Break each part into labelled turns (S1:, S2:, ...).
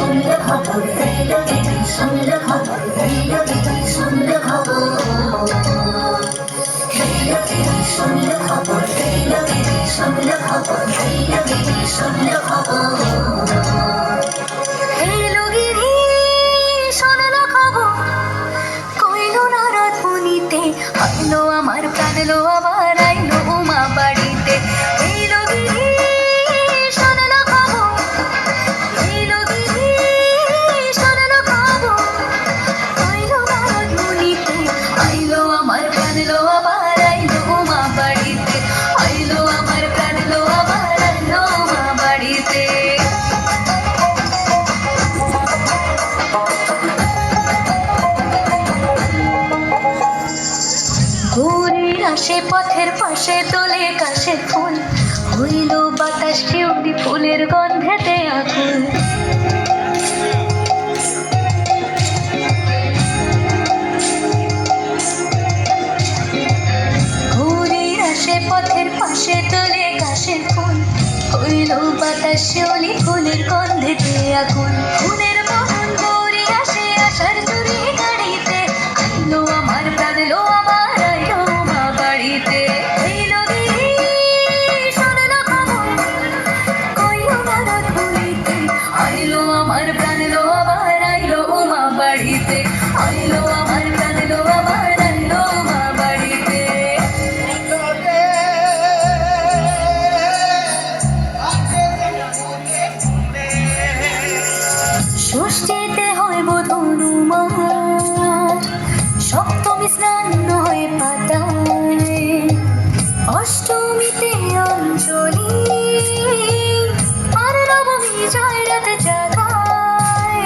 S1: শুনলে খবর এইলো দিদি শুনলে খবর এইলো দিদি শুনলে খবর এইলো দিদি শুনলে খবর এইলো দিদি শুনলে খবর এইলো দিদি শুনলে খবর এইলো গিরি শুনলে খবর কইলো নারদ মুনিতে আইলো আমার প্রাণ লো আবার আইলো উমা বাড়িতে এইলো গিরি শুনলে খবর এইলো গিরি শুনলে খবর কইলো নারদ মুনিতে আইলো আমার প্রাণ লো আবার আইলো উমা বাড়িতে আইলো আমার প্রাণ লো আবার আইলো উমা বাড়িতে ঘুরে আসে পথের পাশে তোলে কাশের ফুল হইল বাতাস শিউলি ফুলের গন্ধেতে আকুল ঘুরে আসে পথের পাশে তোলে কাশের ফুল হইল বাতাস শিউলি ফুলের গন্ধেতে আকুল ফুলের বহন ঘুরে আসে আশার চুরি গাড়িতে আইলো আমার প্রাণ লো আমার আইলো মা বাড়িতে এইলো গিরি শুনলো খবর কইলো নারদ মুনিতে আইলো আমার প্রাণ লো আবার আইলো উমা বাড়িতে আইলো আমার প্রাণ লো আবার আইলো উমা বাড়িতে ষষ্ঠীতে হয় বধনুমার সপ্তমী স্নান হয় পাতায় অষ্টমীতে অঞ্জলি আর নবমী জয় রাত জাগায়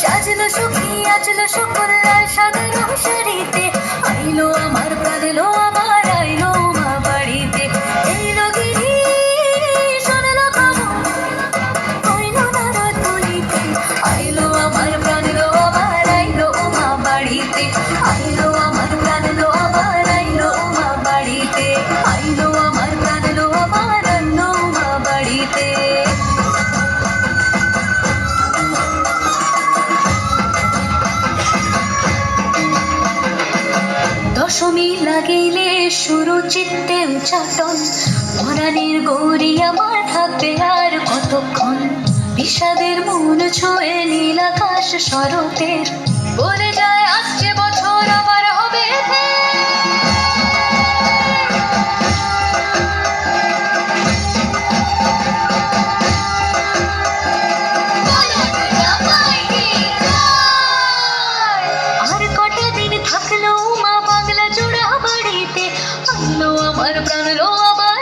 S1: সাজলো সখী আজলো সকল লাল সাদা শাড়িতে আইলো আমার প্রাণ লো আবার আইলো মা বাড়িতে এইলো গিরি শুনলো খবর কইলো নারদ মুনিতে আইলো আমার প্রাণ লো আবার আইলো উমা বাড়িতে আইলো আমার প্রাণ লো আবার আইলো উমা বাড়িতে আইলো আমার প্রাণ লো আবার আইলো উমা বাড়িতে দশমী লাগিলে শুরু চিত্তে উচ্চাটন পরাণের গৌরী আমার থাকবে আর কতক্ষণ বিষাদের মন ছুঁয়ে নীল আকাশ শরতের বলে যায় আসছে বছর আবার হবে আর কটা দিন থাকলো মা বাংলা জোড়া বাড়িতে আইলো আমার প্রাণ লো আবার